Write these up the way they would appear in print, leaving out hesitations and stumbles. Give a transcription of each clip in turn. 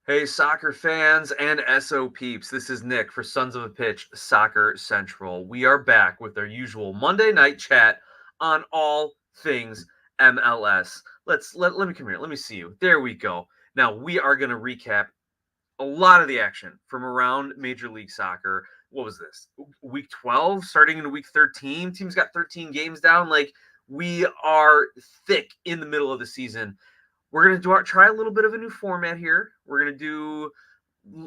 Hey, soccer fans and SOPeeps. This is Nick for Sons of a Pitch Soccer Central. We are back with our usual Monday night chat on all things MLS. Let me come here. Let me see you. There we go. Now we are going to recap a lot of the action from around Major League Soccer. What was this? Week 12 starting in week 13. Teams got 13 games down. Like, we are thick in the middle of the season. We're going to try a little bit of a new format here. We're going to do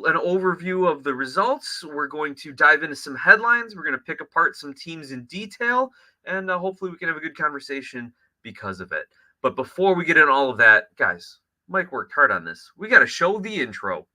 an overview of the results. We're going to dive into some headlines. We're going to pick apart some teams in detail, and hopefully we can have a good conversation because of it. But before we get into all of that, guys, Mike worked hard on this. We got to show the intro.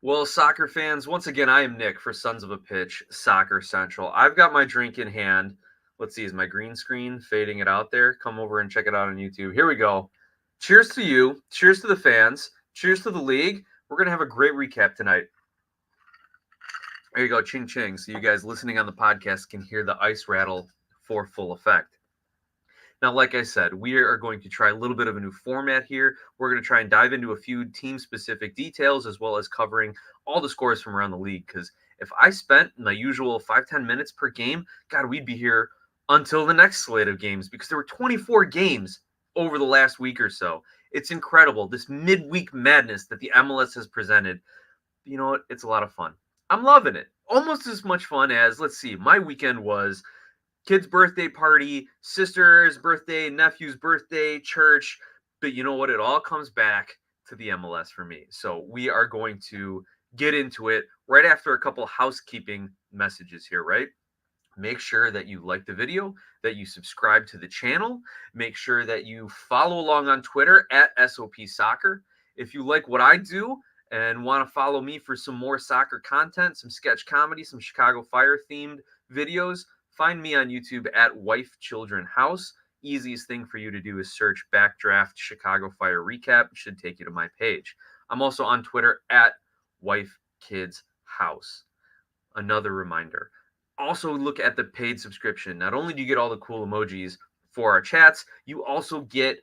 Well, soccer fans, once again, I am Nick for Sons of a Pitch Soccer Central. I've got my drink in hand. Let's see, is my green screen fading it out there? Come over and check it out on YouTube. Here we go. Cheers to you. Cheers to the fans. Cheers to the league. We're going to have a great recap tonight. There you go, ching ching. So you guys listening on the podcast can hear the ice rattle for full effect. Now, like I said, we are going to try a little bit of a new format here. We're going to try and dive into a few team-specific details as well as covering all the scores from around the league. Because if I spent my usual 5-10 minutes per game, God, we'd be here until the next slate of games because there were 24 games over the last week or so. It's incredible, this midweek madness that the MLS has presented. You know what? It's a lot of fun. I'm loving it. Almost as much fun as, let's see, my weekend was kid's birthday party, sister's birthday, nephew's birthday, church. But you know what? It all comes back to the MLS for me. So we are going to get into it right after a couple housekeeping messages here, right? Make sure that you like the video, that you subscribe to the channel. Make sure that you follow along on Twitter at SOP Soccer. If you like what I do and want to follow me for some more soccer content, some sketch comedy, some Chicago Fire themed videos, find me on YouTube at Wife Children House. Easiest thing for you to do is search Backdraft Chicago Fire Recap. It should take you to my page. I'm also on Twitter at Wife Kids House. Another reminder. Also look at the paid subscription. Not only do you get all the cool emojis for our chats, you also get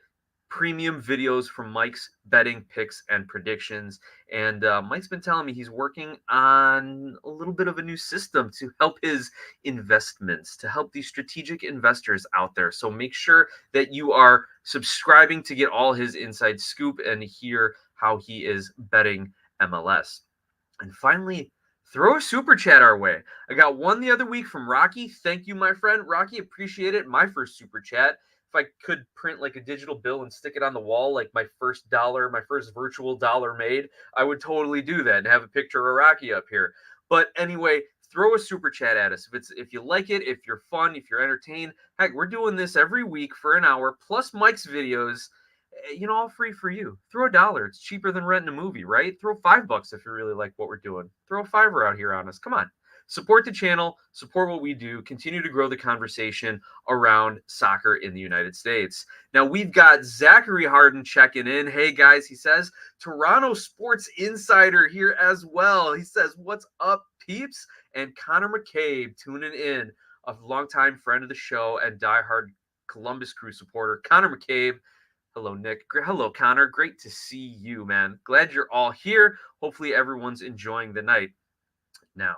premium videos from Mike's betting picks and predictions. And Mike's been telling me he's working on a little bit of a new system to help his investments, to help these strategic investors out there. So make sure that you are subscribing to get all his inside scoop and hear how he is betting MLS. And finally, throw a super chat our way. I got one the other week from Rocky. Thank you, my friend. Rocky, appreciate it. My first super chat. If I could print like a digital bill and stick it on the wall, like my first dollar, my first virtual dollar made, I would totally do that and have a picture of Rocky up here. But anyway, throw a super chat at us. If you like it, if you're fun, if you're entertained. Heck, we're doing this every week for an hour, plus Mike's videos, all free for you. Throw $1. It's cheaper than renting a movie, right? Throw $5 if you really like what we're doing. Throw a $5 out here on us. Come on. Support the channel, support what we do, continue to grow the conversation around soccer in the United States. Now, we've got Zachary Harden checking in. Hey, guys, he says, Toronto Sports Insider here as well. He says, what's up, peeps? And Connor McCabe tuning in, a longtime friend of the show and diehard Columbus Crew supporter. Connor McCabe. Hello, Nick. Hello, Connor. Great to see you, man. Glad you're all here. Hopefully everyone's enjoying the night. Now,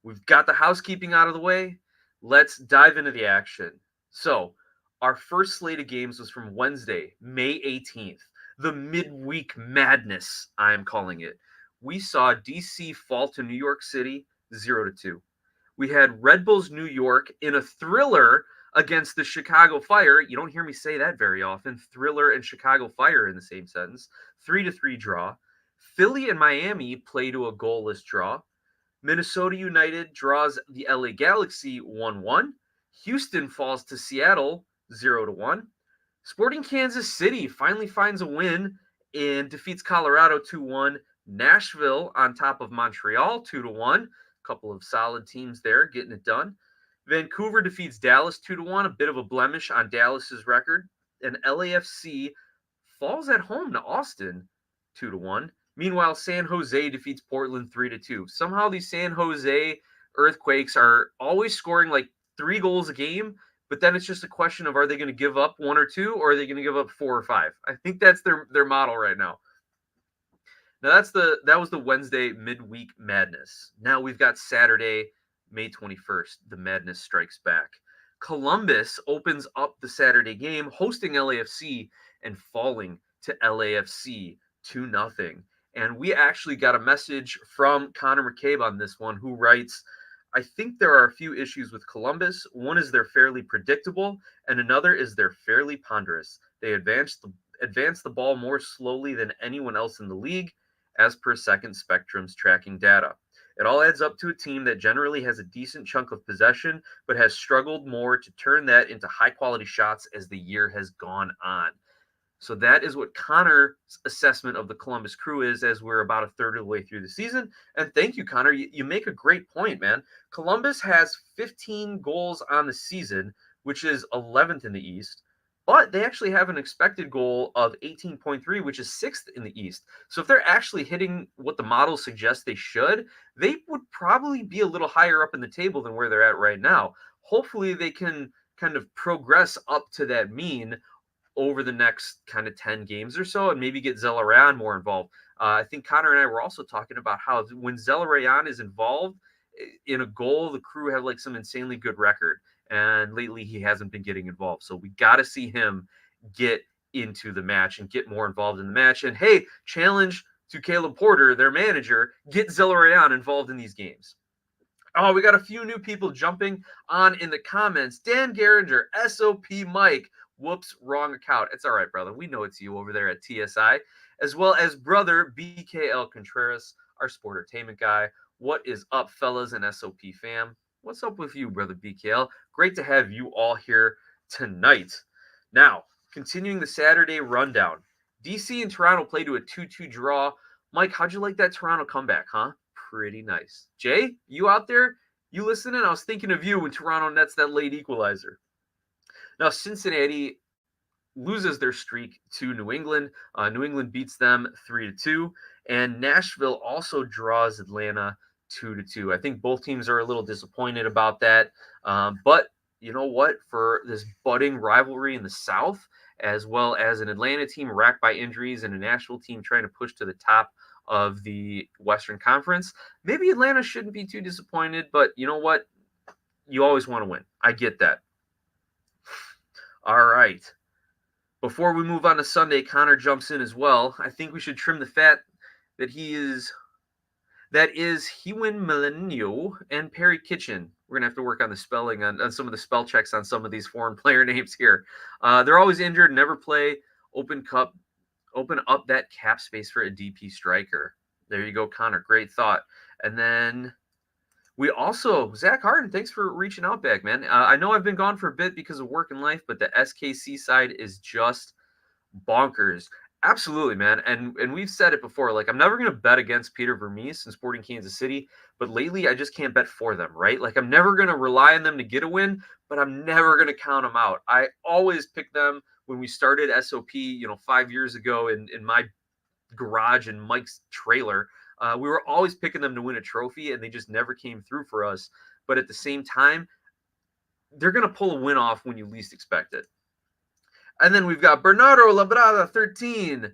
we've got the housekeeping out of the way. Let's dive into the action. So, our first slate of games was from Wednesday, May 18th. The midweek madness, I am calling it. We saw DC fall to New York City 0-2. We had Red Bulls New York in a thriller against the Chicago Fire. You don't hear me say that very often. Thriller and Chicago Fire in the same sentence. 3-3 draw. Philly and Miami play to a goalless draw. Minnesota United draws the LA Galaxy 1-1. Houston falls to Seattle 0-1. Sporting Kansas City finally finds a win and defeats Colorado 2-1. Nashville on top of Montreal 2-1. A couple of solid teams there getting it done. Vancouver defeats Dallas 2-1, a bit of a blemish on Dallas's record. And LAFC falls at home to Austin 2-1. Meanwhile, San Jose defeats Portland 3-2. Somehow these San Jose Earthquakes are always scoring like 3 goals a game, but then it's just a question of, are they going to give up 1 or 2, or are they going to give up 4 or 5? I think that's their model right now. Now that was the Wednesday midweek madness. Now we've got Saturday, May 21st. The madness strikes back. Columbus opens up the Saturday game, hosting LAFC and falling to LAFC 2-0. And we actually got a message from Connor McCabe on this one, who writes, I think there are a few issues with Columbus. One is they're fairly predictable, and another is they're fairly ponderous. They advance the ball more slowly than anyone else in the league, as per Second Spectrum's tracking data. It all adds up to a team that generally has a decent chunk of possession, but has struggled more to turn that into high-quality shots as the year has gone on. So that is what Connor's assessment of the Columbus Crew is, as we're about a third of the way through the season. And thank you, Connor. You make a great point, man. Columbus has 15 goals on the season, which is 11th in the East. But they actually have an expected goal of 18.3, which is 6th in the East. So if they're actually hitting what the model suggests they should, they would probably be a little higher up in the table than where they're at right now. Hopefully they can kind of progress up to that mean over the next kind of 10 games or so, and maybe get Zelarayan more involved. I think Connor and I were also talking about how when Zelarayan is involved in a goal, the Crew have like some insanely good record. And lately he hasn't been getting involved. So we got to see him get into the match and get more involved in the match. And hey, challenge to Caleb Porter, their manager, get Zelarayan involved in these games. Oh, we got a few new people jumping on in the comments. Dan Geringer, SOP Mike. Whoops, wrong account. It's all right, brother. We know it's you over there at TSI, as well as brother BKL Contreras, our sportertainment guy. What is up, fellas and SOP fam? What's up with you, brother BKL? Great to have you all here tonight. Now, continuing the Saturday rundown. DC and Toronto played to a 2-2 draw. Mike, how'd you like that Toronto comeback, huh? Pretty nice. Jay, you out there? You listening? I was thinking of you when Toronto nets that late equalizer. Now, Cincinnati loses their streak to New England. New England beats them 3-2. And Nashville also draws Atlanta 2-2. I think both teams are a little disappointed about that. But you know what? For this budding rivalry in the South, as well as an Atlanta team racked by injuries and a Nashville team trying to push to the top of the Western Conference, maybe Atlanta shouldn't be too disappointed. But you know what? You always want to win. I get that. All right. Before we move on to Sunday, Connor jumps in as well. I think we should trim the fat that is Hewin Milenio and Perry Kitchen. We're going to have to work on the spelling, on some of the spell checks on some of these foreign player names here. They're always injured, never play. Open up that cap space for a DP striker. There you go, Connor. Great thought. And then we also, Zach Harden, thanks for reaching out back, man. I know I've been gone for a bit because of work and life, but the SKC side is just bonkers. Absolutely, man. And we've said it before, like I'm never going to bet against Peter Vermees and Sporting Kansas City, but lately I just can't bet for them, right? Like I'm never going to rely on them to get a win, but I'm never going to count them out. I always pick them when we started SOP, 5 years ago in my garage in Mike's trailer. We were always picking them to win a trophy, and they just never came through for us. But at the same time, they're going to pull a win off when you least expect it. And then we've got Bernardo Labrada, 13,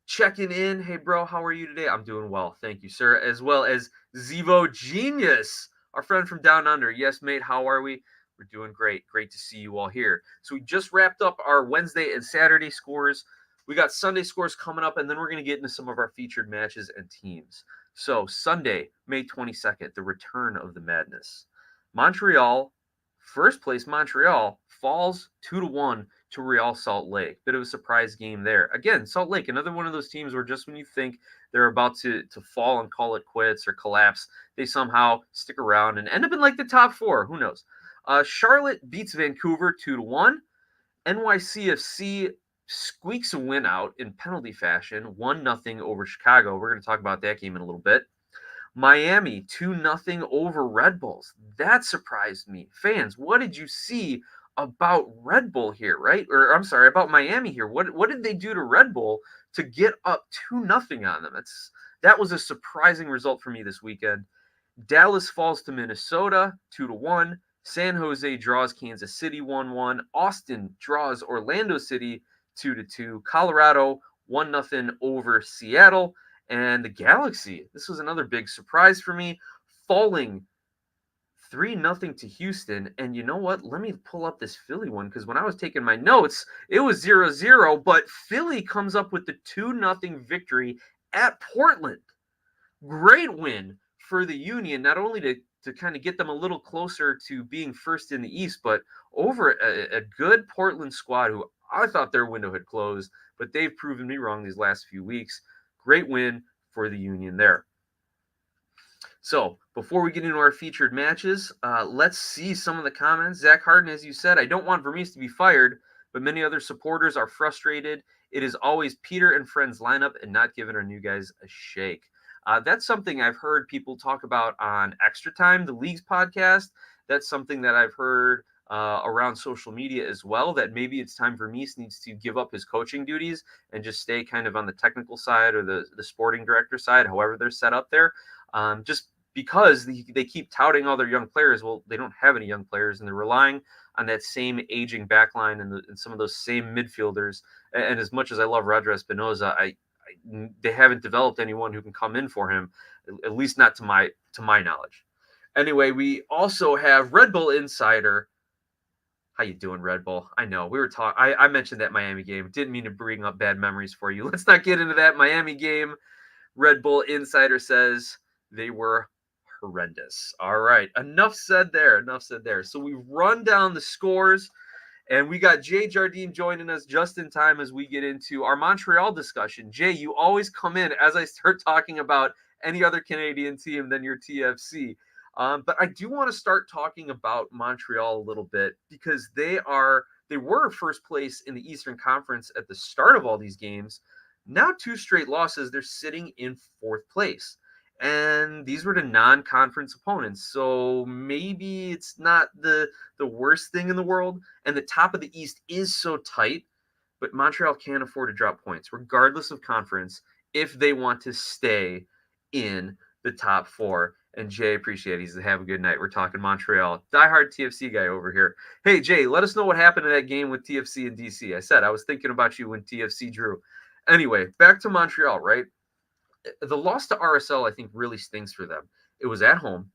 checking in. Hey, bro, how are you today? I'm doing well. Thank you, sir. As well as Zivo Genius, our friend from Down Under. Yes, mate, how are we? We're doing great. Great to see you all here. So we just wrapped up our Wednesday and Saturday scores. We got Sunday scores coming up, and then we're going to get into some of our featured matches and teams. So Sunday, May 22nd, the return of the madness. Montreal, first place Montreal, falls 2-1 to Real Salt Lake. Bit of a surprise game there. Again, Salt Lake, another one of those teams where just when you think they're about to fall and call it quits or collapse, they somehow stick around and end up in like the top 4. Who knows? Charlotte beats Vancouver 2-1. NYCFC squeaks a win out in penalty fashion, 1-0 over Chicago. We're going to talk about that game in a little bit. Miami 2-0 over Red Bulls. That surprised me. Fans, what did you see about Red Bull here, right? Or I'm sorry, about Miami here. What did they do to Red Bull to get up 2-0 on them? That was a surprising result for me this weekend. Dallas falls to Minnesota 2-1. San Jose draws Kansas City 1-1. Austin draws Orlando City 2-2. Colorado 1-0 over Seattle. And the Galaxy, this was another big surprise for me, falling 3-0 to Houston. And you know what? Let me pull up this Philly one, because when I was taking my notes, it was 0-0, but Philly comes up with the 2-0 victory at Portland. Great win for the Union, not only to kind of get them a little closer to being first in the East, but over a good Portland squad who I thought their window had closed, but they've proven me wrong these last few weeks. Great win for the Union there. So before we get into our featured matches, let's see some of the comments. Zach Harden, as you said, I don't want Vermees to be fired, but many other supporters are frustrated. It is always Peter and friends lineup and not giving our new guys a shake. That's something I've heard people talk about on Extra Time, the league's podcast. That's something that I've heard around social media as well, that maybe it's time Vermees needs to give up his coaching duties and just stay kind of on the technical side or the sporting director side, however they're set up there. Just because they keep touting all their young players. Well, they don't have any young players, and they're relying on that same aging backline and some of those same midfielders. And as much as I love Roger Espinoza, they haven't developed anyone who can come in for him, at least not to my knowledge. Anyway, we also have Red Bull Insider. How you doing, Red Bull? I know we were talking. I mentioned that Miami game. Didn't mean to bring up bad memories for you. Let's not get into that Miami game. Red Bull Insider says they were horrendous. All right, enough said there. So we've run down the scores, and we got Jay Jardine joining us just in time as we get into our Montreal discussion. Jay, you always come in as I start talking about any other Canadian team than your TFC. But I do want to start talking about Montreal a little bit, because they were first place in the Eastern Conference at the start of all these games. Now 2 straight losses, they're sitting in 4th place. And these were to non-conference opponents. So maybe it's not the worst thing in the world. And the top of the East is so tight, but Montreal can't afford to drop points, regardless of conference, if they want to stay in the top 4. And Jay, appreciate it. He said, have a good night. We're talking Montreal. Diehard TFC guy over here. Hey, Jay, let us know what happened in that game with TFC and DC. I said I was thinking about you when TFC drew. Anyway, back to Montreal, right? The loss to RSL, I think, really stings for them. It was at home.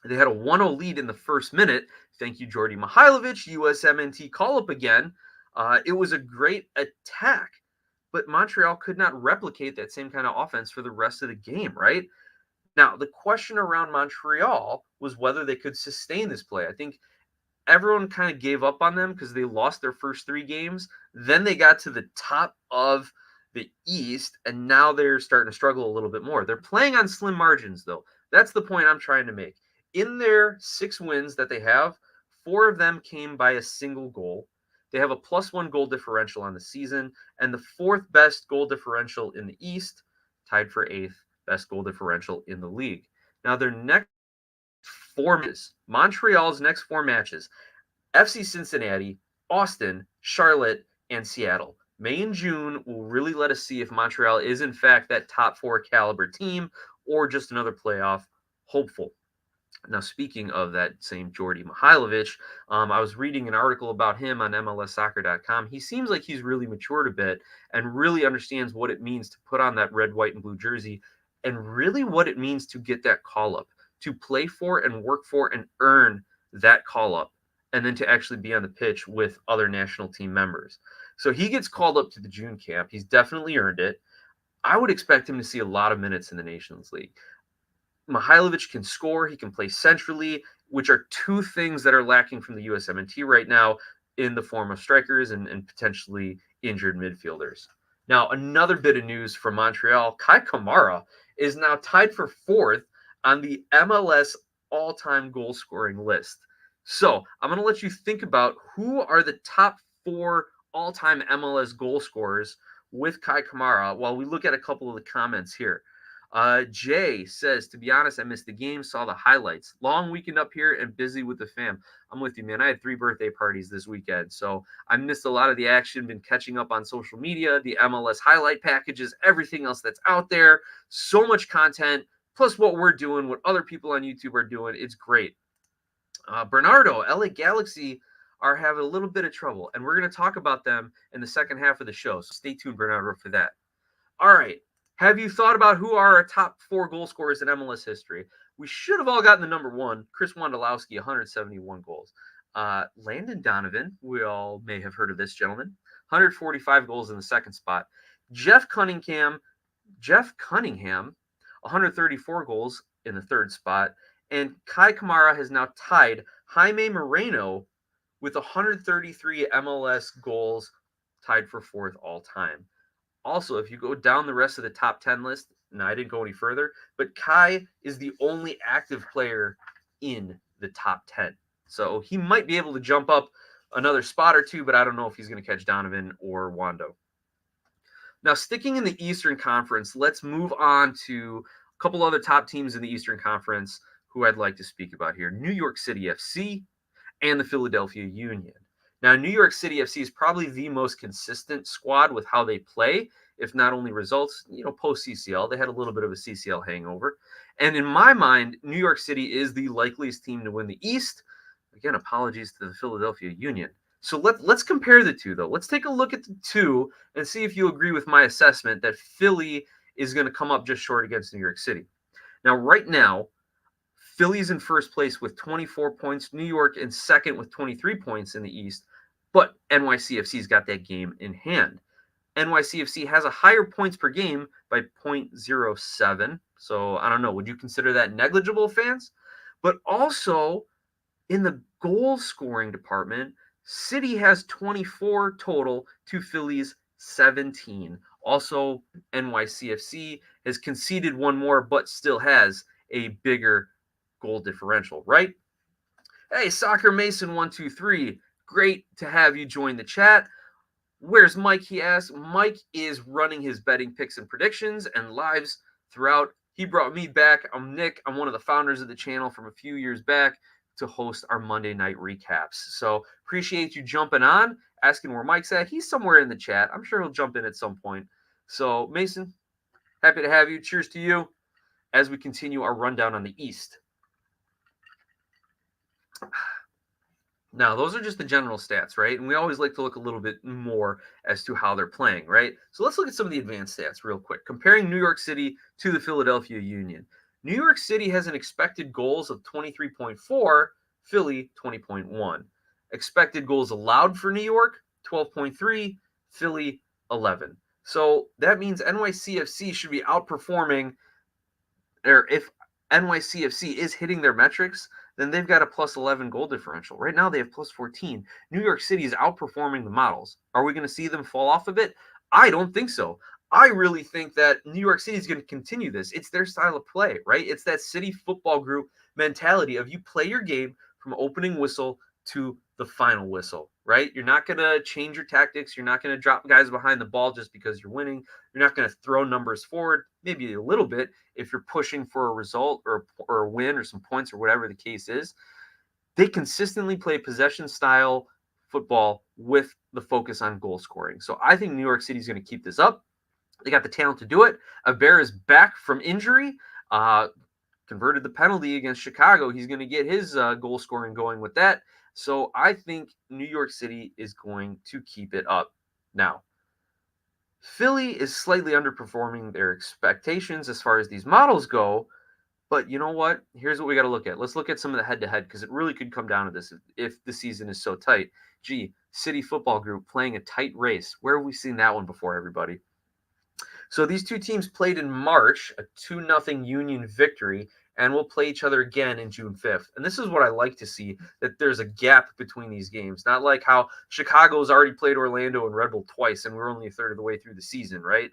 They had a 1-0 lead in the first minute. Thank you, Jordy Mihailovic, USMNT call-up again. It was a great attack, but Montreal could not replicate that same kind of offense for the rest of the game, right? Now, the question around Montreal was whether they could sustain this play. I think everyone kind of gave up on them because they lost their first 3 games. Then they got to the top of the East, and now they're starting to struggle a little bit more. They're playing on slim margins, though. That's the point I'm trying to make. In their 6 wins that they have, 4 of them came by a single goal. They have a +1 goal differential on the season, and the 4th best goal differential in the East, tied for 8th best goal differential in the league. Now, their next 4 matches, Montreal's next 4 matches, FC Cincinnati, Austin, Charlotte, and Seattle. May and June will really let us see if Montreal is, in fact, that top 4 caliber team or just another playoff hopeful. Now, speaking of that same Jordy Mihailovic, I was reading an article about him on MLSsoccer.com. He seems like he's really matured a bit and really understands what it means to put on that red, white, and blue jersey, and really what it means to get that call-up, to play for and work for and earn that call-up, and then to actually be on the pitch with other national team members. So he gets called up to the June camp. He's definitely earned it. I would expect him to see a lot of minutes in the Nations League. Mihailovic can score. He can play centrally, which are 2 things that are lacking from the USMNT right now in the form of strikers and potentially injured midfielders. Now, another bit of news from Montreal, Kai Kamara is now tied for 4th on the MLS all-time goal-scoring list. So I'm going to let you think about who are the top 4 all-time MLS goal scorers with Kai Kamara while we look at a couple of the comments here. Jay says, to be honest, I missed the game, saw the highlights. Long weekend up here and busy with the fam. I'm with you, man. I had 3 birthday parties this weekend, so I missed a lot of the action, been catching up on social media, the MLS highlight packages, everything else that's out there. So much content, plus what we're doing, what other people on YouTube are doing. It's great. Bernardo, LA Galaxy are having a little bit of trouble, and we're going to talk about them in the second half of the show, so stay tuned, Bernardo, for that. All right. Have you thought about who are our top 4 goal scorers in MLS history? We should have all gotten the number 1, Chris Wondolowski, 171 goals. Landon Donovan, we all may have heard of this gentleman, 145 goals in the second spot. Jeff Cunningham, 134 goals in the third spot. And Kai Kamara has now tied Jaime Moreno with 133 MLS goals, tied for 4th all time. Also, if you go down the rest of the top 10 list, no, I didn't go any further, but Kai is the only active player in the top 10. So he might be able to jump up another spot or 2, but I don't know if he's going to catch Donovan or Wando. Now, sticking in the Eastern Conference, let's move on to a couple other top teams in the Eastern Conference who I'd like to speak about here. New York City FC and the Philadelphia Union. Now, New York City FC is probably the most consistent squad with how they play, if not only results, post-CCL. They had a little bit of a CCL hangover. And in my mind, New York City is the likeliest team to win the East. Again, apologies to the Philadelphia Union. So let's compare the two, though. Let's take a look at the two and see if you agree with my assessment that Philly is going to come up just short against New York City. Now, right now, Philly's in first place with 24 points. New York in second with 23 points in the East. But NYCFC's got that game in hand. NYCFC has a higher points per game by 0.07. So I don't know. Would you consider that negligible, fans? But also in the goal scoring department, City has 24 total to Philly's 17. Also, NYCFC has conceded 1 more, but still has a bigger goal differential, right? Hey, Soccer Mason 123. Great to have you join the chat. Where's Mike? He asks. Mike is running his betting picks and predictions and lives throughout. He brought me back. I'm Nick. I'm one of the founders of the channel from a few years back to host our Monday night recaps. So appreciate you jumping on, asking where Mike's at. He's somewhere in the chat. I'm sure he'll jump in at some point. So Mason, happy to have you. Cheers to you as we continue our rundown on the East. Now, those are just the general stats, right? And we always like to look a little bit more as to how they're playing, right? So let's look at some of the advanced stats real quick. Comparing New York City to the Philadelphia Union. New York City has an expected goals of 23.4, Philly 20.1. Expected goals allowed for New York, 12.3, Philly 11. So that means NYCFC should be outperforming, or if NYCFC is hitting their metrics, then they've got a plus 11 goal differential. Right now, they have plus 14. New York City is outperforming the models. Are we going to see them fall off a bit? I don't think so. I really think that New York City is going to continue this. It's their style of play, right? It's that City Football Group mentality of you play your game from opening whistle to the final whistle, right? You're not going to change your tactics. You're not going to drop guys behind the ball just because you're winning. You're not going to throw numbers forward, maybe a little bit if you're pushing for a result or a win or some points or whatever the case is. They consistently play possession style football with the focus on goal scoring. So I think New York City is going to keep this up. They got the talent to do it. Aber is back from injury. Converted the penalty against Chicago. He's going to get his goal scoring going with that. So I think New York City is going to keep it up. Now, Philly is slightly underperforming their expectations as far as these models go. But you know what? Here's what we got to look at. Let's look at some of the head-to-head because it really could come down to this if the season is so tight. Gee, City Football Group playing a tight race. Where have we seen that one before, everybody? So these two teams played in March, a 2-0 Union victory, and will play each other again in June 5th. And this is what I like to see, that there's a gap between these games. Not like how Chicago's already played Orlando and Red Bull twice, and we're only a third of the way through the season, right?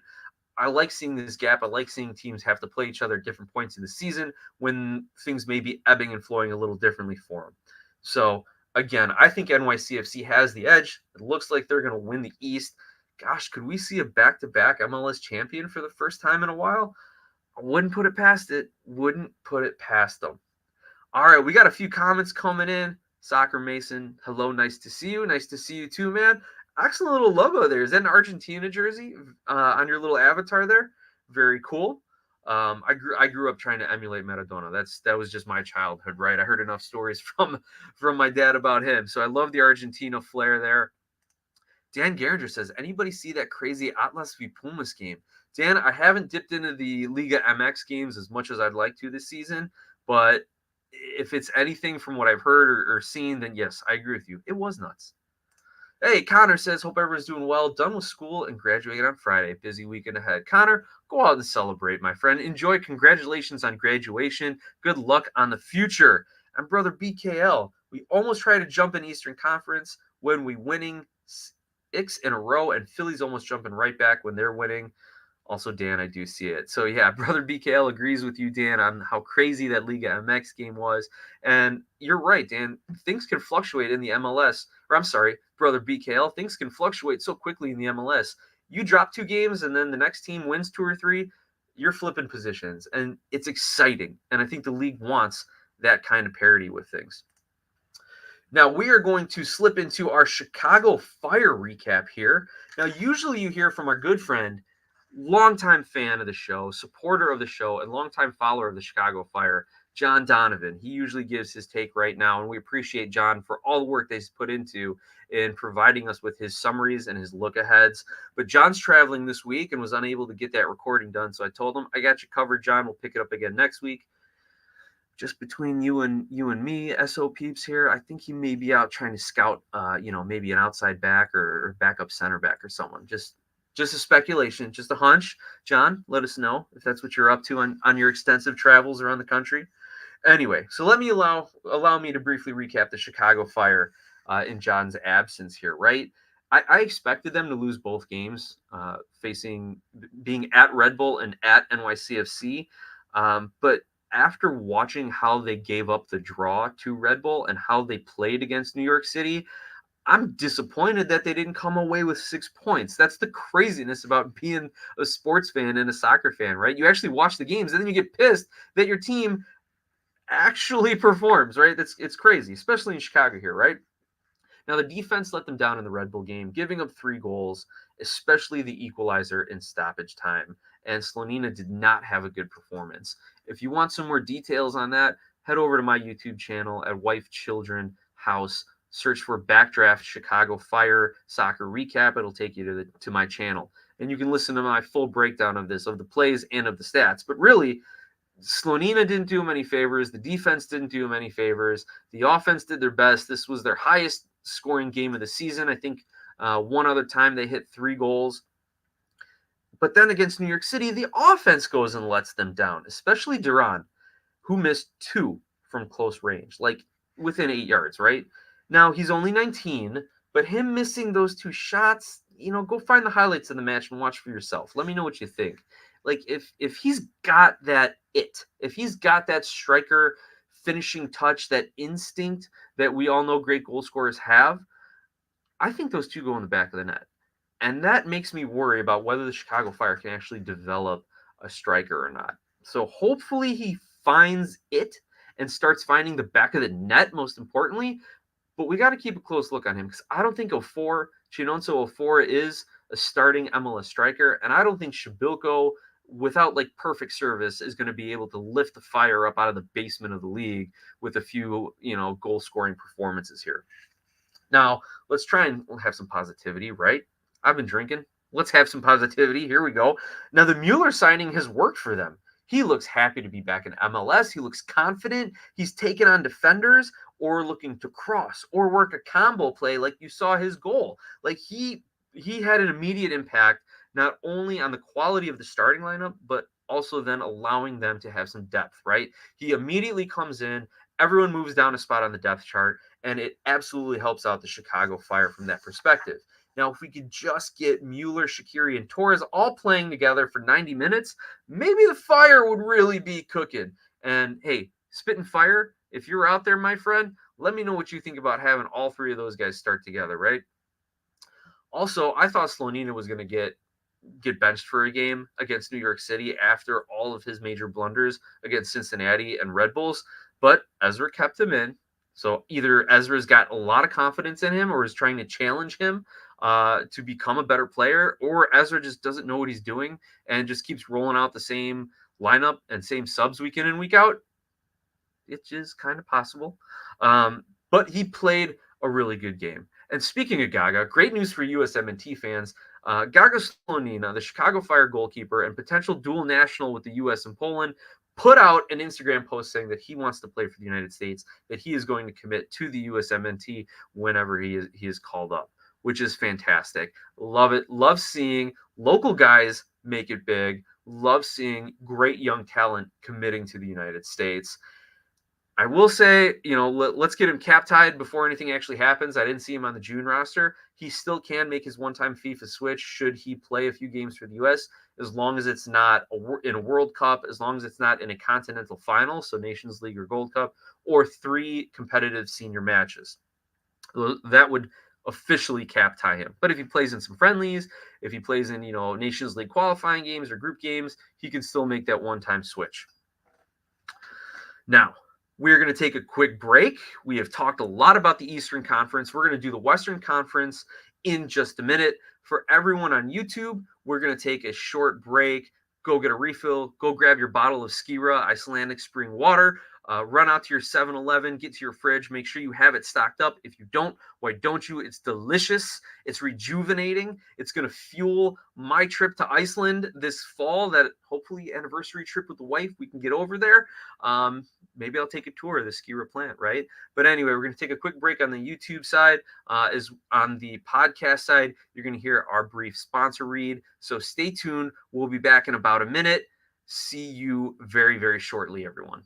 I like seeing this gap. I like seeing teams have to play each other at different points in the season when things may be ebbing and flowing a little differently for them. So, again, I think NYCFC has the edge. It looks like they're going to win the East. Gosh, could we see a back-to-back MLS champion for the first time in a while? I wouldn't put it past it. Wouldn't put it past them. All right, we got a few comments coming in. Soccer Mason, hello, nice to see you. Nice to see you too, man. Excellent little logo there. Is that an Argentina jersey on your little avatar there? Very cool. I grew up trying to emulate Maradona. That was just my childhood, right? I heard enough stories from my dad about him, so I love the Argentina flair there. Dan Garinger says, anybody see that crazy Atlas v Pumas game? Dan, I haven't dipped into the Liga MX games as much as I'd like to this season, but if it's anything from what I've heard or seen, then yes, I agree with you. It was nuts. Hey, Connor says, hope everyone's doing well. Done with school and graduating on Friday. Busy weekend ahead. Connor, go out and celebrate, my friend. Enjoy. Congratulations on graduation. Good luck on the future. And brother BKL, we almost tried to jump in Eastern Conference when we winning 6 in a row, and Philly's almost jumping right back when they're winning. Also, Dan, I do see it. So, yeah, brother BKL agrees with you, Dan, on how crazy that Liga MX game was. And you're right, Dan. Things can fluctuate in the MLS. Or, I'm sorry, brother BKL. Things can fluctuate so quickly in the MLS. You drop 2 games, and then the next team wins 2 or 3. You're flipping positions. And it's exciting. And I think the league wants that kind of parity with things. Now, we are going to slip into our Chicago Fire recap here. Now, usually you hear from our good friend, longtime fan of the show, supporter of the show, and longtime follower of the Chicago Fire, John Donovan. He usually gives his take right now, and we appreciate John for all the work that he's put into in providing us with his summaries and his look-aheads. But John's traveling this week and was unable to get that recording done, so I told him, I got you covered, John. We'll pick it up again next week. Just between you and me, SOPeeps here, I think he may be out trying to scout, maybe an outside back or backup center back or someone. Just a speculation, just a hunch. John, let us know if that's what you're up to on your extensive travels around the country. Anyway, so let me allow me to briefly recap the Chicago Fire in John's absence here, right? I expected them to lose both games, being at Red Bull and at NYCFC, but after watching how they gave up the draw to Red Bull and how they played against New York City, I'm disappointed that they didn't come away with 6 points. That's the craziness about being a sports fan and a soccer fan, right? You actually watch the games and then you get pissed that your team actually performs, right? It's crazy, especially in Chicago here, right? Now, the defense let them down in the Red Bull game, giving up 3 goals, especially the equalizer in stoppage time. And SONMINEA did not have a good performance. If you want some more details on that, head over to my YouTube channel at Wife, Children, House. Search for Backdraft Chicago Fire Soccer Recap. It'll take you to my channel. And you can listen to my full breakdown of this, of the plays and of the stats. But really, SONMINEA didn't do him any favors. The defense didn't do him any favors. The offense did their best. This was their highest scoring game of the season. I think one other time they hit 3 goals. But then against New York City, the offense goes and lets them down, especially Duran, who missed 2 from close range, like within 8 yards, right? Now, he's only 19, but him missing those 2 shots, go find the highlights of the match and watch for yourself. Let me know what you think. Like, if he's got that if he's got that striker finishing touch, that instinct that we all know great goal scorers have, I think those 2 go in the back of the net. And that makes me worry about whether the Chicago Fire can actually develop a striker or not. So hopefully he finds it and starts finding the back of the net, most importantly. But we got to keep a close look on him because I don't think Chinonso Ofora is a starting MLS striker. And I don't think Shabilko, without perfect service, is going to be able to lift the Fire up out of the basement of the league with a few, goal scoring performances here. Now, let's try and have some positivity, right? I've been drinking. Let's have some positivity. Here we go. Now, the Mueller signing has worked for them. He looks happy to be back in MLS. He looks confident. He's taken on defenders or looking to cross or work a combo play like you saw his goal. Like he had an immediate impact, not only on the quality of the starting lineup, but also then allowing them to have some depth, right? He immediately comes in. Everyone moves down a spot on the depth chart, and it absolutely helps out the Chicago Fire from that perspective. Now, if we could just get Mueller, Shaqiri, and Torres all playing together for 90 minutes, maybe the Fire would really be cooking. And hey, Spit and Fire, if you're out there, my friend, let me know what you think about having all 3 of those guys start together, right? Also, I thought SONMINEA was going to get get benched for a game against New York City after all of his major blunders against Cincinnati and Red Bulls. But Ezra kept him in. So either Ezra's got a lot of confidence in him or is trying to challenge him to become a better player, or Ezra just doesn't know what he's doing and just keeps rolling out the same lineup and same subs week in and week out. It is kind of possible. But he played a really good game. And speaking of Gaga, great news for USMNT fans. Gaga Slonina, the Chicago Fire goalkeeper and potential dual national with the U.S. and Poland, put out an Instagram post saying that he wants to play for the United States, that he is going to commit to the USMNT whenever he is called up, which is fantastic. Love it. Love seeing local guys make it big. Love seeing great young talent committing to the United States. I will say, let's get him cap tied before anything actually happens. I didn't see him on the June roster. He still can make his one-time FIFA switch should he play a few games for the U.S., as long as it's not in a World Cup, as long as it's not in a continental final, so Nations League or Gold Cup, or 3 competitive senior matches. That would officially cap tie him. But if he plays in some friendlies, if he plays in, Nations League qualifying games or group games, he can still make that one-time switch. Now, we're going to take a quick break. We have talked a lot about the Eastern Conference. We're going to do the Western Conference in just a minute. For everyone on YouTube, we're going to take a short break. Go get a refill. Go grab your bottle of Skira Icelandic spring water. Run out to your 7-Eleven, get to your fridge, make sure you have it stocked up. If you don't, why don't you? It's delicious. It's rejuvenating. It's going to fuel my trip to Iceland this fall, that hopefully anniversary trip with the wife, we can get over there. Maybe I'll take a tour of the Skira plant, right? But anyway, we're going to take a quick break on the YouTube side. As on the podcast side, you're going to hear our brief sponsor read. So stay tuned. We'll be back in about a minute. See you very, very shortly, everyone.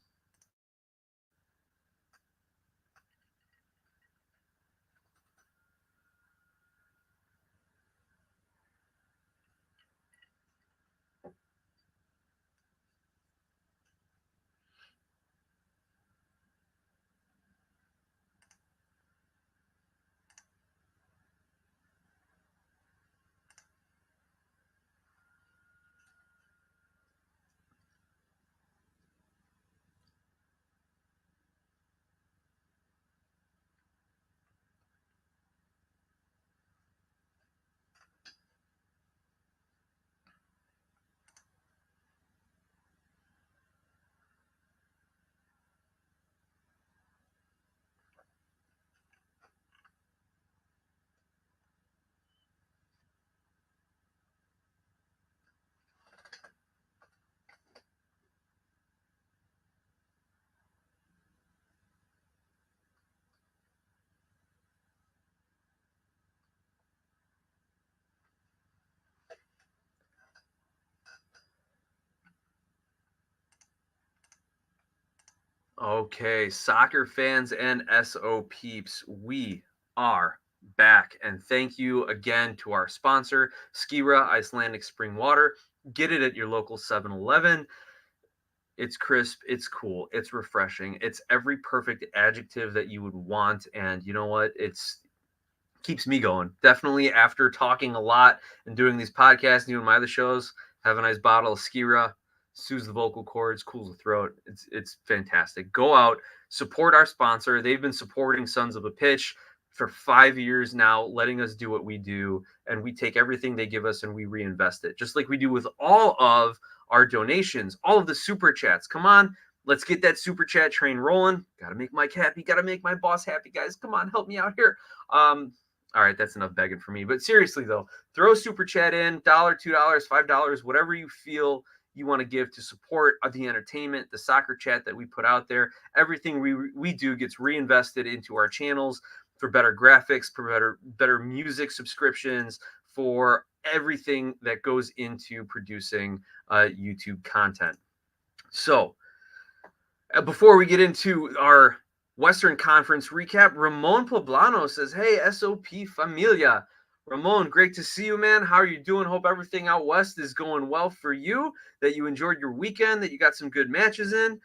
Okay, soccer fans and SOPeeps, we are back. And thank you again to our sponsor, Skira Icelandic Spring Water. Get it at your local 7-Eleven. It's crisp, it's cool, it's refreshing. It's every perfect adjective that you would want. And you know what? It's keeps me going. Definitely after talking a lot and doing these podcasts, doing my other shows, have a nice bottle of Skira, soothes the vocal cords, cools the throat. It's fantastic. Go out, support our sponsor. They've been supporting Sons of a Pitch for 5 years now, letting us do what we do, and we take everything they give us and we reinvest it, just like we do with all of our donations, all of the super chats. Come on, let's get that super chat train rolling. Got to make Mike happy. Got to make my boss happy, guys. Come on, help me out here. All right, that's enough begging for me. But seriously, though, throw a super chat in, $1, $2, $5, whatever you feel you want to give to support the entertainment, the soccer chat that we put out there. Everything we do gets reinvested into our channels for better graphics, for better music subscriptions, for everything that goes into producing YouTube content. So before we get into our Western Conference recap, Ramon Pablano says, "Hey, SOP Familia." Ramon, great to see you, man. How are you doing? Hope everything out west is going well for you, that you enjoyed your weekend, that you got some good matches in.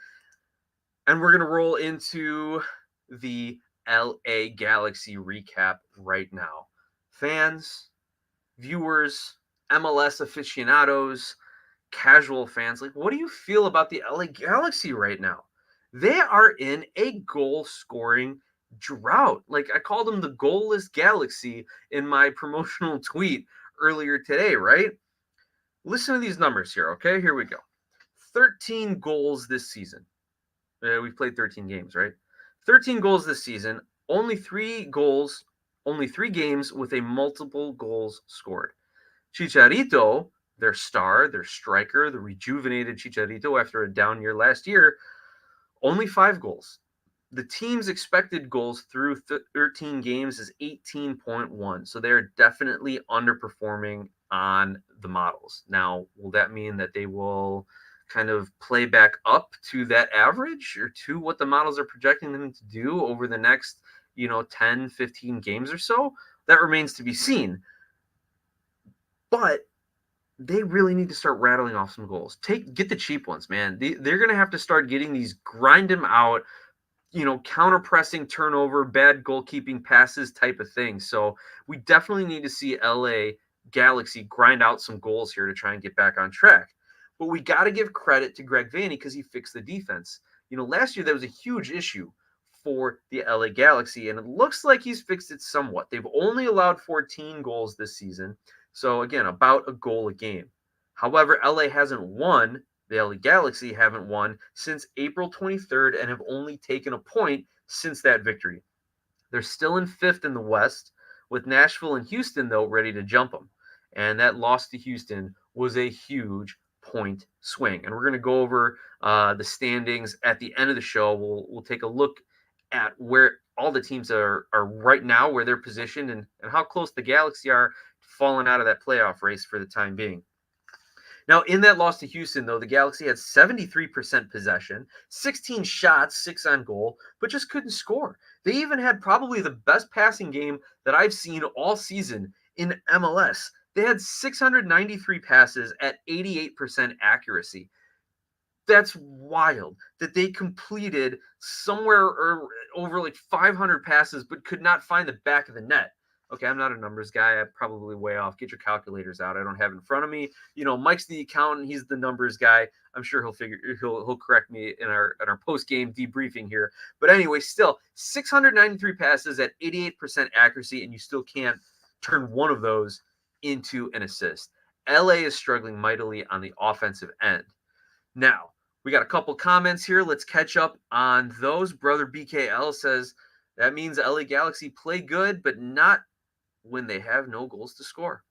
And we're going to roll into the LA Galaxy recap right now. Fans, viewers, MLS aficionados, casual fans, like, what do you feel about the LA Galaxy right now? They are in a goal scoring drought. Like, I called them the goalless galaxy in my promotional tweet earlier today, right? Listen to these numbers here, okay? Here we go. 13 goals this season. We've played 13 games, right? 13 goals this season, only 3 goals, only 3 games with a multiple goals scored. Chicharito, their star, their striker, the rejuvenated Chicharito after a down year last year, only 5 goals. The team's expected goals through 13 games is 18.1. So they're definitely underperforming on the models. Now, will that mean that they will kind of play back up to that average or to what the models are projecting them to do over the next, 10, 15 games or so? That remains to be seen. But they really need to start rattling off some goals. Get the cheap ones, man. They're going to have to start getting these, grind them out, counter pressing, turnover, bad goalkeeping passes type of thing. So we definitely need to see LA Galaxy grind out some goals here to try and get back on track. But we got to give credit to Greg Vanney because he fixed the defense. Last year that was a huge issue for the LA Galaxy, and it looks like he's fixed it somewhat. They've only allowed 14 goals this season. So again, about a goal a game. However, LA hasn't won. The LA Galaxy haven't won since April 23rd and have only taken a point since that victory. They're still in 5th in the West, with Nashville and Houston, though, ready to jump them. And that loss to Houston was a huge point swing. And we're going to go over the standings at the end of the show. We'll take a look at where all the teams are right now, where they're positioned, and how close the Galaxy are falling out of that playoff race for the time being. Now, in that loss to Houston, though, the Galaxy had 73% possession, 16 shots, 6 on goal, but just couldn't score. They even had probably the best passing game that I've seen all season in MLS. They had 693 passes at 88% accuracy. That's wild that they completed somewhere over like 500 passes, but could not find the back of the net. Okay, I'm not a numbers guy. I'm probably way off. Get your calculators out. I don't have it in front of me. Mike's the accountant. He's the numbers guy. I'm sure he'll correct me in our post game debriefing here. But anyway, still 693 passes at 88% accuracy, and you still can't turn one of those into an assist. LA is struggling mightily on the offensive end. Now, we got a couple comments here. Let's catch up on those. Brother BKL says that means LA Galaxy play good, but not when they have no goals to score.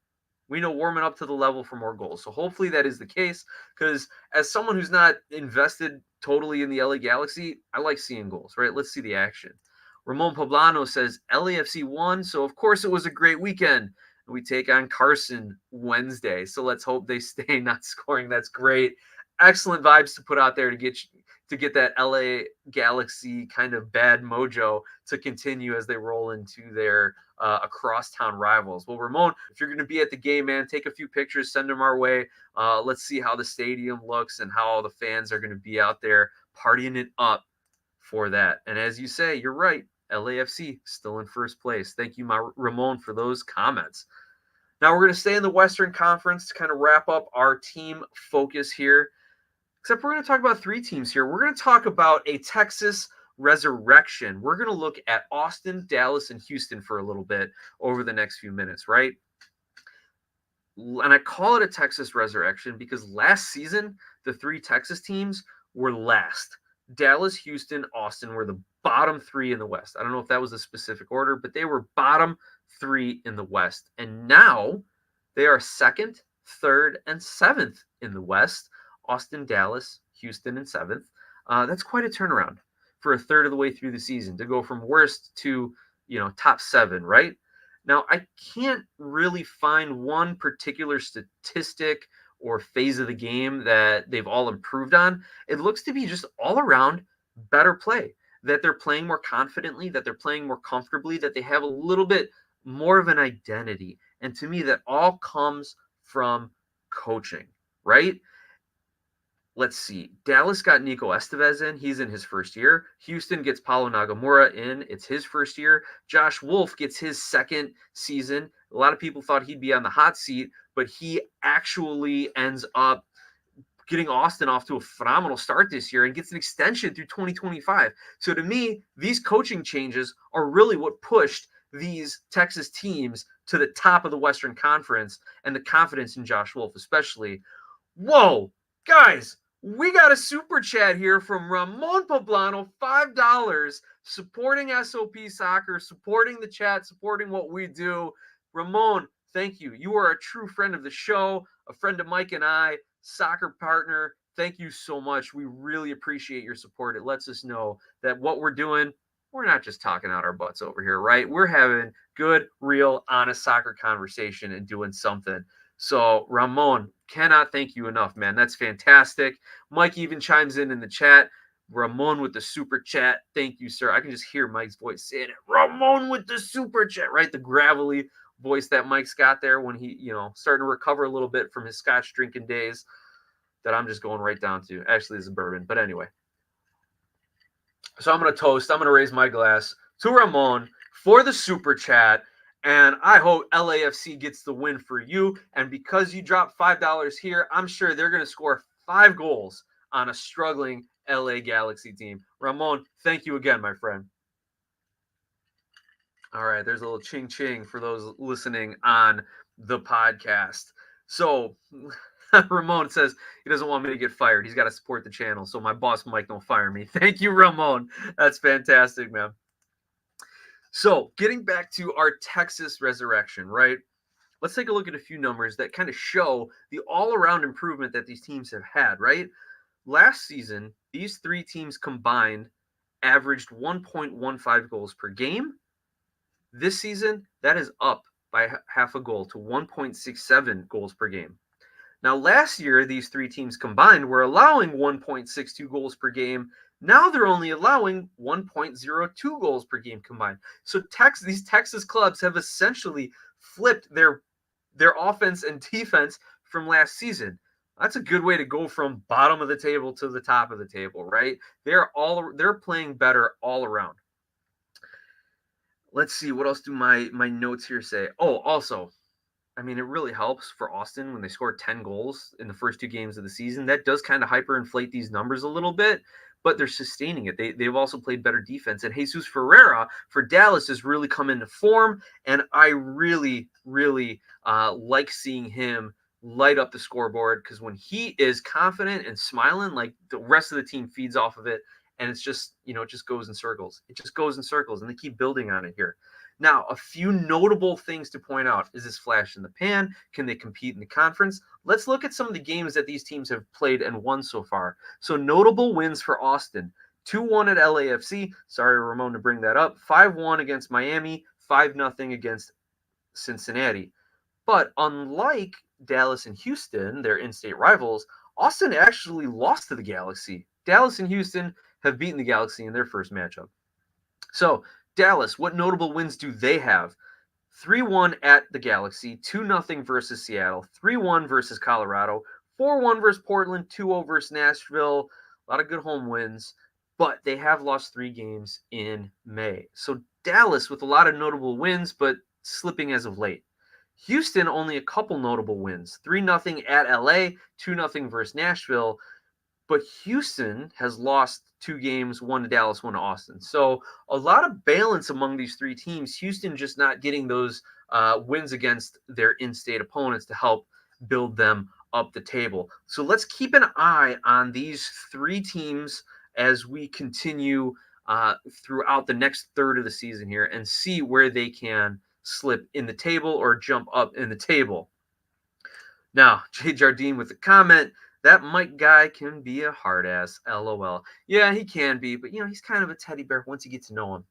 We know warming up to the level for more goals. So hopefully that is the case, because as someone who's not invested totally in the LA Galaxy, I like seeing goals, right? Let's see the action. Ramon Pablano says LAFC won, so of course it was a great weekend. We take on Carson Wednesday, so let's hope they stay not scoring. That's great. Excellent vibes to put out there to get that LA Galaxy kind of bad mojo to continue as they roll into their across-town rivals. Well, Ramon, if you're going to be at the game, man, take a few pictures, send them our way. Let's see how the stadium looks and how all the fans are going to be out there partying it up for that. And as you say, you're right, LAFC still in first place. Thank you, Ramon, for those comments. Now we're going to stay in the Western Conference to kind of wrap up our team focus here. Except we're going to talk about 3 teams here. We're going to talk about a Texas resurrection. We're going to look at Austin, Dallas, and Houston for a little bit over the next few minutes, right? And I call it a Texas resurrection because last season, the 3 Texas teams were last. Dallas, Houston, Austin were the bottom 3 in the West. I don't know if that was a specific order, but they were bottom 3 in the West. And now they are 2nd, 3rd, and 7th in the West. Austin, Dallas, Houston, and 7th. That's quite a turnaround for a third of the way through the season to go from worst to, top 7, right? Now, I can't really find one particular statistic or phase of the game that they've all improved on. It looks to be just all around better play, that they're playing more confidently, that they're playing more comfortably, that they have a little bit more of an identity. And to me, that all comes from coaching, right? Let's see. Dallas got Nico Estevez in. He's in his first year. Houston gets Paulo Nagamura in. It's his first year. Josh Wolf gets his second season A lot of people thought he'd be on the hot seat, but he actually ends up getting Austin off to a phenomenal start this year and gets an extension through 2025. So to me, these coaching changes are really what pushed these Texas teams to the top of the Western Conference, and the confidence in Josh Wolf especially. Whoa, guys, we got a super chat here from Ramon Pablano, $5, supporting SOP Soccer, supporting the chat, supporting what we do. Ramon, thank you. You are a true friend of the show, a friend of Mike and I, soccer partner. Thank you so much. We really appreciate your support. It lets us know that what we're doing, we're not just talking out our butts over here, right? We're having good, real, honest soccer conversation and doing something. So, Ramon, cannot thank you enough, man. That's fantastic. Mike even chimes in the chat. Ramon with the super chat. Thank you, sir. I can just hear Mike's voice saying it. Ramon with the super chat, right? The gravelly voice that Mike's got there when he, starting to recover a little bit from his scotch drinking days that I'm just going right down to. Actually, this is bourbon, but anyway. So I'm going to toast. I'm going to raise my glass to Ramon for the super chat. And I hope LAFC gets the win for you. And because you dropped $5 here, I'm sure they're going to score 5 goals on a struggling LA Galaxy team. Ramon, thank you again, my friend. All right, there's a little ching-ching for those listening on the podcast. So Ramon says he doesn't want me to get fired. He's got to support the channel, so my boss Mike don't fire me. Thank you, Ramon. That's fantastic, man. So getting back to our Texas resurrection, right? Let's take a look at a few numbers that kind of show the all-around improvement that these teams have had, right? Last season, these 3 teams combined averaged 1.15 goals per game. This season, that is up by half a goal to 1.67 goals per game. Now, last year, these 3 teams combined were allowing 1.62 goals per game. Now they're only allowing 1.02 goals per game combined. So these Texas clubs have essentially flipped their offense and defense from last season. That's a good way to go from bottom of the table to the top of the table, right? They're playing better all around. Let's see, what else do my notes here say? Oh, also, I mean, it really helps for Austin when they score 10 goals in the first 2 games of the season. That does kind of hyperinflate these numbers a little bit, but they're sustaining it. They've also played better defense. And Jesus Ferreira for Dallas has really come into form, and I really, really like seeing him light up the scoreboard, because when he is confident and smiling, like, the rest of the team feeds off of it, and it's just, it just goes in circles. It just goes in circles, and they keep building on it here. Now, a few notable things to point out. Is this flash in the pan? Can they compete in the conference? Let's look at some of the games that these teams have played and won so far. So notable wins for Austin. 2-1 at LAFC. Sorry, Ramon, to bring that up. 5-1 against Miami. 5-0 against Cincinnati. But unlike Dallas and Houston, their in-state rivals, Austin actually lost to the Galaxy. Dallas and Houston have beaten the Galaxy in their first matchup. So Dallas, what notable wins do they have? 3-1 at the Galaxy, 2-0 versus Seattle, 3-1 versus Colorado, 4-1 versus Portland, 2-0 versus Nashville. A lot of good home wins, but they have lost 3 games in May. So Dallas with a lot of notable wins, but slipping as of late. Houston, only a couple notable wins. 3-0 at LA, 2-0 versus Nashville. But Houston has lost 2 games, 1 to Dallas, 1 to Austin. So a lot of balance among these 3 teams. Houston just not getting those wins against their in-state opponents to help build them up the table. So let's keep an eye on these 3 teams as we continue throughout the next third of the season here and see where they can slip in the table or jump up in the table. Now, Jay Jardine with a comment. That Mike guy can be a hard ass, LOL. Yeah, he can be, but he's kind of a teddy bear once you get to know him.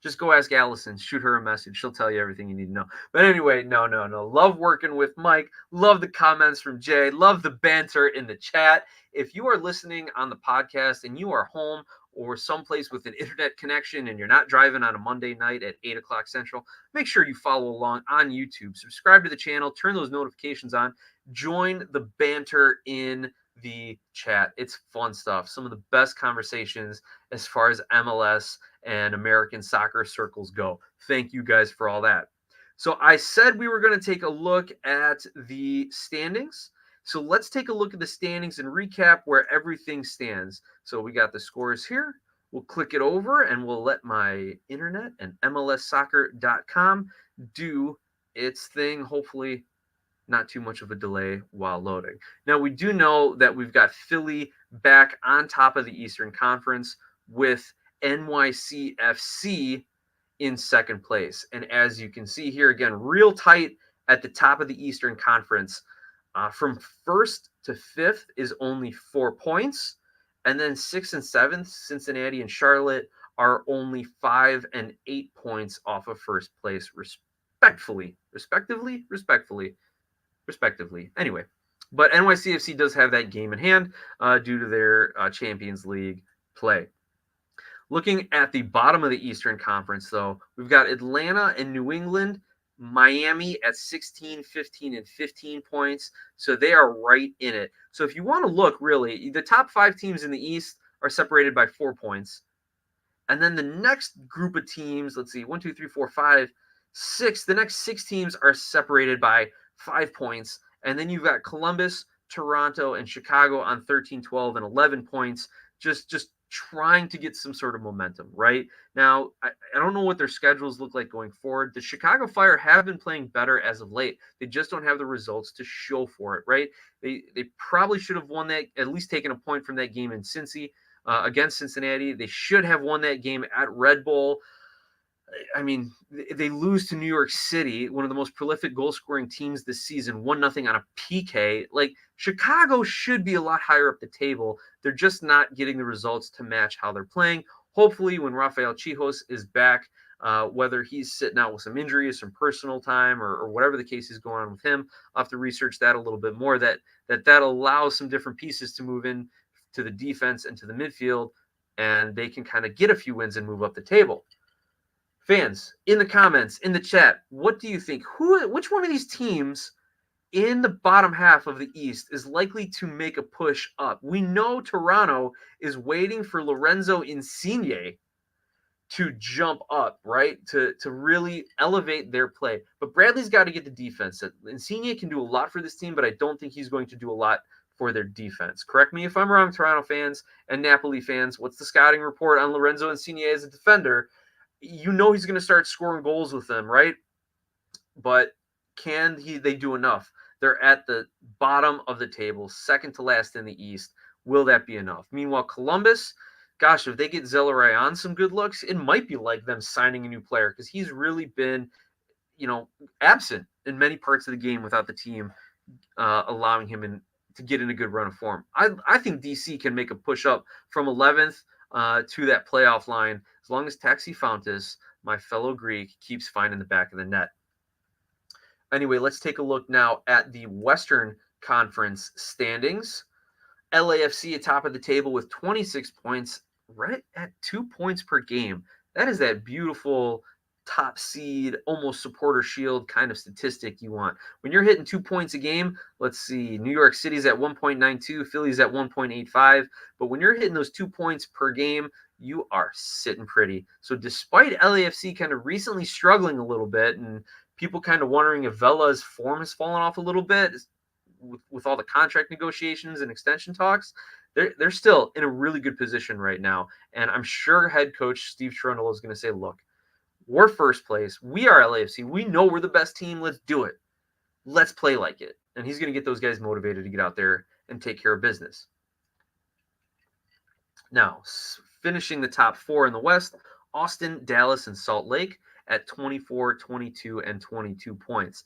Just go ask Allison, shoot her a message. She'll tell you everything you need to know. But anyway, no. Love working with Mike. Love the comments from Jay. Love the banter in the chat. If you are listening on the podcast and you are home or someplace with an internet connection and you're not driving on a Monday night at 8 o'clock Central, make sure you follow along on YouTube. Subscribe to the channel. Turn those notifications on. Join the banter in the chat. It's fun stuff. Some of the best conversations as far as MLS and American soccer circles go. Thank you guys for all that. So I said we were going to take a look at the standings. So let's take a look at the standings and recap where everything stands. So we got the scores here. We'll click it over and we'll let my internet and MLSsoccer.com do its thing. Hopefully not too much of a delay while loading. Now, we do know that we've got Philly back on top of the Eastern Conference with NYCFC in second place. And as you can see here, again, real tight at the top of the Eastern Conference. From first to fifth is only 4 points. And then sixth and seventh, Cincinnati and Charlotte, are only 5 and 8 points off of first place, respectively. Anyway, but NYCFC does have that game in hand due to their Champions League play. Looking at the bottom of the Eastern Conference, though, we've got Atlanta and New England, Miami at 16, 15, and 15 points. So they are right in it. So if you want to look, really, the top 5 teams in the East are separated by 4 points. And then the next group of teams, let's see, 1, 2, 3, 4, 5, 6. The next 6 teams are separated by 5 points. And then you've got Columbus, Toronto, and Chicago on 13, 12, and 11 points. Just trying to get some sort of momentum, right? Now, I don't know what their schedules look like going forward. The Chicago Fire have been playing better as of late. They just don't have the results to show for it, right? They probably should have won that, at least taken a point from that game in Cincy against Cincinnati. They should have won that game at Red Bull. I mean, they lose to New York City, one of the most prolific goal-scoring teams this season, 1-0 on a PK. Like, Chicago should be a lot higher up the table. They're just not getting the results to match how they're playing. Hopefully, when Rafael Chihos is back, whether he's sitting out with some injuries, some personal time, or whatever the case is going on with him, I'll have to research that a little bit more, that allows some different pieces to move in to the defense and to the midfield, and they can kind of get a few wins and move up the table. Fans, in the comments, in the chat, what do you think? Which one of these teams in the bottom half of the East is likely to make a push up? We know Toronto is waiting for Lorenzo Insigne to jump up, right? To really elevate their play. But Bradley's got to get the defense. Insigne can do a lot for this team, but I don't think he's going to do a lot for their defense. Correct me if I'm wrong, Toronto fans and Napoli fans. What's the scouting report on Lorenzo Insigne as a defender? You know he's going to start scoring goals with them, right? But can they do enough? They're at the bottom of the table, second to last in the East. Will that be enough? Meanwhile, Columbus, gosh, if they get Zelleray some good looks, it might be like them signing a new player, because he's really been, absent in many parts of the game without the team allowing him to get in a good run of form. I think DC can make a push up from 11th to that playoff line, as long as Taxi Fountas, my fellow Greek, keeps finding the back of the net. Anyway, let's take a look now at the Western Conference standings. LAFC atop of the table with 26 points, right at 2 points per game. That is that beautiful top seed, almost supporter shield kind of statistic you want. When you're hitting 2 points a game, let's see, New York City's at 1.92, Philly's at 1.85. But when you're hitting those 2 points per game, you are sitting pretty. So despite LAFC kind of recently struggling a little bit, and people kind of wondering if Vela's form has fallen off a little bit with all the contract negotiations and extension talks, they're still in a really good position right now. And I'm sure head coach Steve Cherundolo is going to say, look, we're first place. We are LAFC. We know we're the best team. Let's do it. Let's play like it. And he's going to get those guys motivated to get out there and take care of business. Now, finishing the top 4 in the West, Austin, Dallas, and Salt Lake at 24, 22, and 22 points.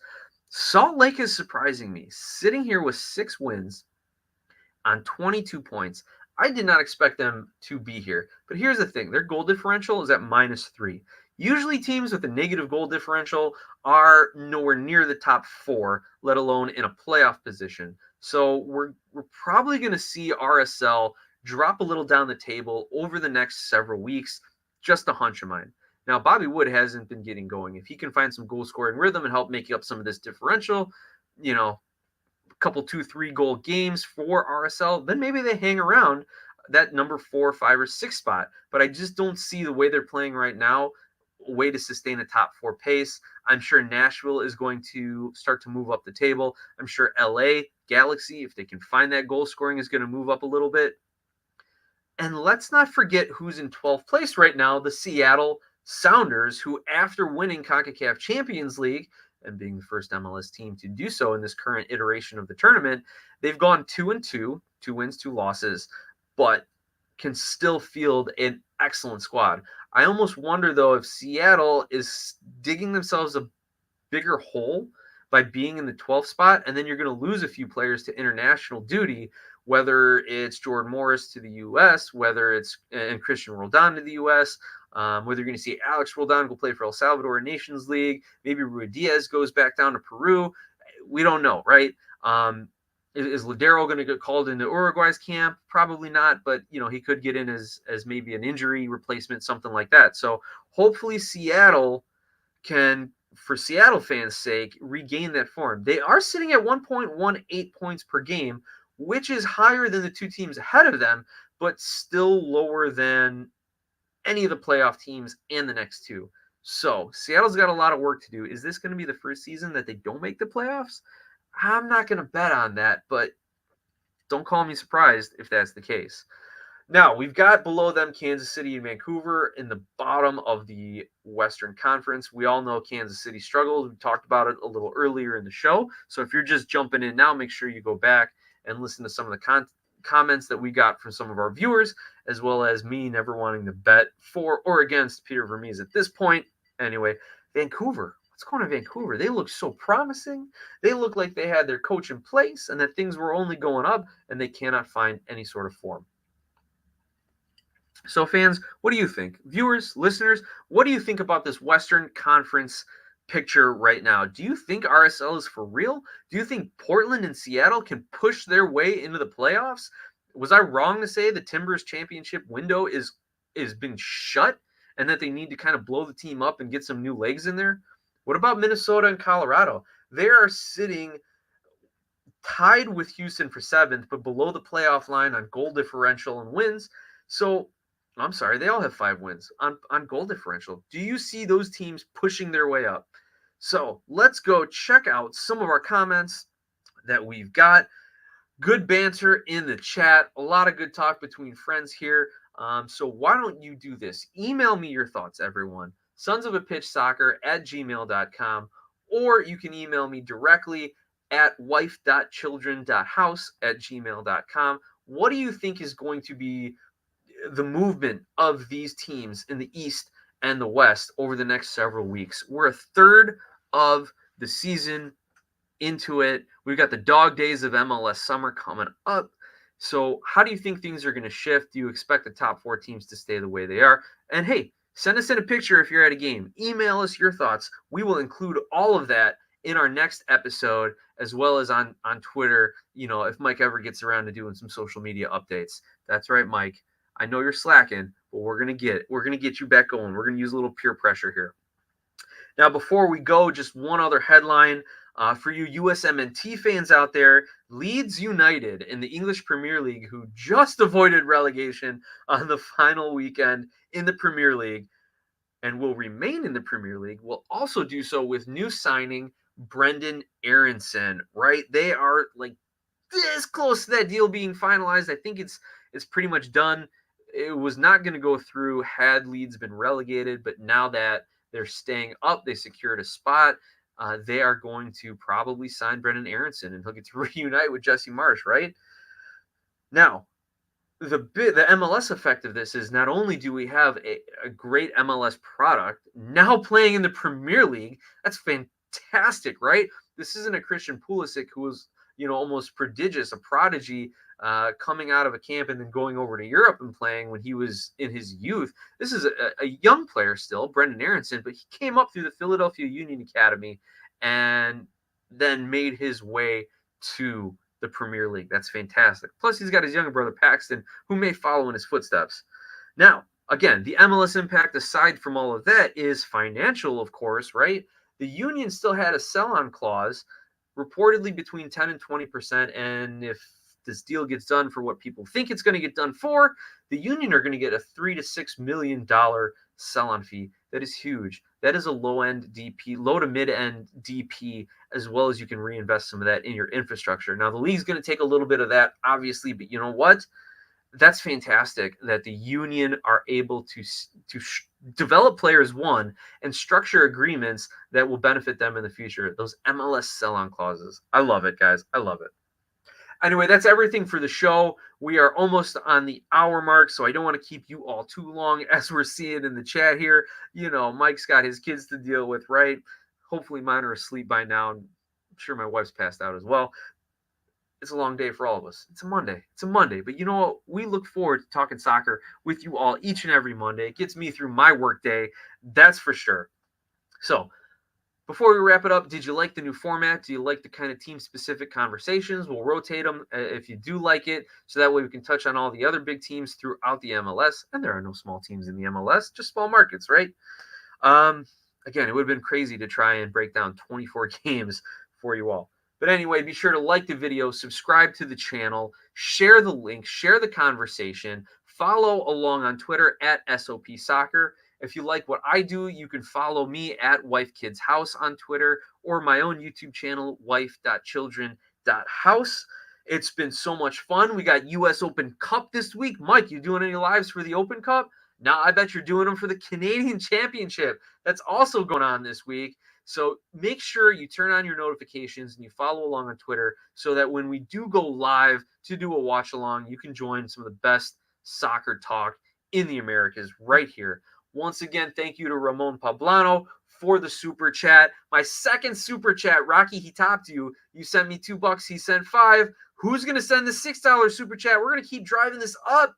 Salt Lake is surprising me. Sitting here with 6 wins on 22 points. I did not expect them to be here. But here's the thing. Their goal differential is at -3. Usually teams with a negative goal differential are nowhere near the top 4, let alone in a playoff position. So we're probably going to see RSL drop a little down the table over the next several weeks. Just a hunch of mine. Now, Bobby Wood hasn't been getting going. If he can find some goal-scoring rhythm and help make up some of this differential, a couple 2-3 goal games for RSL, then maybe they hang around that number 4, 5, or 6 spot. But I just don't see the way they're playing right now way to sustain a top 4 pace. I'm sure Nashville is going to start to move up the table. I'm sure LA Galaxy, if they can find that goal scoring, is going to move up a little bit. And let's not forget who's in 12th place right now, the Seattle Sounders, who after winning CONCACAF Champions League and being the first MLS team to do so in this current iteration of the tournament, they've gone 2-2, 2 wins, 2 losses, but can still field an excellent squad. I almost wonder, though, if Seattle is digging themselves a bigger hole by being in the 12th spot, and then you're going to lose a few players to international duty, whether it's Jordan Morris to the U.S., whether it's and Christian Roldan to the U.S., whether you're going to see Alex Roldan go play for El Salvador in Nations League, maybe Rui Diaz goes back down to Peru. We don't know, right? Is Ladero going to get called into Uruguay's camp? Probably not, but he could get in as maybe an injury replacement, something like that. So hopefully Seattle can, for Seattle fans' sake, regain that form. They are sitting at 1.18 points per game, which is higher than the 2 teams ahead of them, but still lower than any of the playoff teams and the next 2. So Seattle's got a lot of work to do. Is this going to be the first season that they don't make the playoffs? I'm not going to bet on that, but don't call me surprised if that's the case. Now, we've got below them Kansas City and Vancouver in the bottom of the Western Conference. We all know Kansas City struggles. We talked about it a little earlier in the show. So if you're just jumping in now, make sure you go back and listen to some of the comments that we got from some of our viewers, as well as me never wanting to bet for or against Peter Vermees at this point. Anyway, Vancouver. What's going on in Vancouver? They look so promising. They look like they had their coach in place and that things were only going up, and they cannot find any sort of form. So fans, what do you think? Viewers, listeners, what do you think about this Western Conference picture right now? Do you think RSL is for real? Do you think Portland and Seattle can push their way into the playoffs? Was I wrong to say the Timbers championship window is been shut and that they need to kind of blow the team up and get some new legs in there? What about Minnesota and Colorado? They are sitting tied with Houston for 7th, but below the playoff line on goal differential and wins. So I'm sorry, they all have 5 wins on goal differential. Do you see those teams pushing their way up? So let's go check out some of our comments that we've got. Good banter in the chat. A lot of good talk between friends here. So why don't you do this? Email me your thoughts, everyone. sonsofapitchsoccer@gmail.com, or you can email me directly at wife.children.house@gmail.com. What do you think is going to be the movement of these teams in the East and the West over the next several weeks? We're a third of the season into it. We've got the dog days of MLS summer coming up. So how do you think things are going to shift? Do you expect the top 4 teams to stay the way they are? And hey, send us in a picture if you're at a game. Email us your thoughts. We will include all of that in our next episode, as well as on Twitter, if Mike ever gets around to doing some social media updates. That's right, Mike. I know you're slacking, but we're going to get you back going. We're going to use a little peer pressure here. Now, before we go, just one other headline for you USMNT fans out there. Leeds United in the English Premier League, who just avoided relegation on the final weekend in the Premier League and will remain in the Premier League, will also do so with new signing Brendan Aronson, right? They are like this close to that deal being finalized. I think it's pretty much done. It was not going to go through had Leeds been relegated, but now that they're staying up, they secured a spot. They are going to probably sign Brendan Aronson, and he'll get to reunite with Jesse Marsch, right? Now, the MLS effect of this is not only do we have a great MLS product now playing in the Premier League, that's fantastic, right? This isn't a Christian Pulisic who was, almost prodigious, a prodigy coming out of a camp and then going over to Europe and playing when he was in his youth. This is a young player still, Brendan Aronson, but he came up through the Philadelphia Union Academy and then made his way to the Premier League. That's fantastic. Plus, he's got his younger brother, Paxton, who may follow in his footsteps. Now, again, the MLS impact, aside from all of that, is financial, of course, right? The Union still had a sell-on clause, reportedly between 10 and 20%, and if this deal gets done for what people think it's going to get done for, the Union are going to get a $3 to $6 million sell-on fee. That is huge. That is a low-end DP, low to mid-end DP, as well as you can reinvest some of that in your infrastructure. Now, the league's going to take a little bit of that, obviously, but you know what? That's fantastic that the Union are able to develop players, one, and structure agreements that will benefit them in the future. Those MLS sell-on clauses. I love it, guys. I love it. Anyway, that's everything for the show. We are almost on the hour mark, so I don't want to keep you all too long. As we're seeing in the chat here, you know, Mike's got his kids to deal with, right? Hopefully mine are asleep by now. I'm sure my wife's passed out as well. It's a long day for all of us. It's a Monday. But you know what? We look forward to talking soccer with you all each and every Monday. It gets me through my work day. That's for sure. So before we wrap it up, did you like the new format? Do you like the kind of team-specific conversations? We'll rotate them if you do like it, so that way we can touch on all the other big teams throughout the MLS. And there are no small teams in the MLS, just small markets, right? Again, it would have been crazy to try and break down 24 games for you all. But anyway, be sure to like the video, subscribe to the channel, share the link, share the conversation, follow along on Twitter at SOPsoccer. If you like what I do, you can follow me at WifeKidsHouse on Twitter or my own YouTube channel, wife.children.house. It's been so much fun. We got U.S. Open Cup this week. Mike, you doing any lives for the Open Cup? Now I bet you're doing them for the Canadian Championship. That's also going on this week. So make sure you turn on your notifications and you follow along on Twitter so that when we do go live to do a watch along, you can join some of the best soccer talk in the Americas right here. Once again, thank you to Ramon Pablano for the super chat. My second super chat, Rocky, he topped you. You sent me $2. He sent $5. Who's going to send the $6 super chat? We're going to keep driving this up.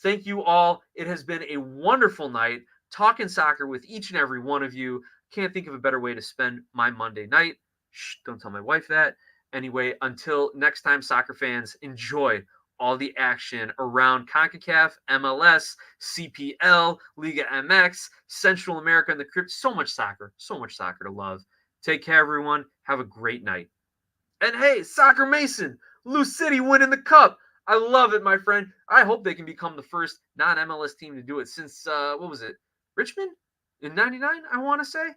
Thank you all. It has been a wonderful night talking soccer with each and every one of you. Can't think of a better way to spend my Monday night. Shh, don't tell my wife that. Anyway, until next time, soccer fans, enjoy all the action around CONCACAF, MLS, CPL, Liga MX, Central America, and the Caribbean. So much soccer to love. Take care, everyone. Have a great night. And hey, Soccer Mason, Lou City winning the cup. I love it, my friend. I hope they can become the first non-MLS team to do it since, what was it, Richmond? In 99, I want to say.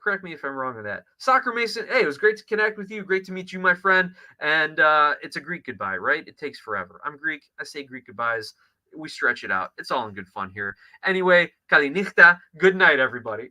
Correct me if I'm wrong on that. Soccer Mason, hey, it was great to connect with you. Great to meet you, my friend. And it's a Greek goodbye, right? It takes forever. I'm Greek. I say Greek goodbyes. We stretch it out. It's all in good fun here. Anyway, kalinichta. Good night, everybody.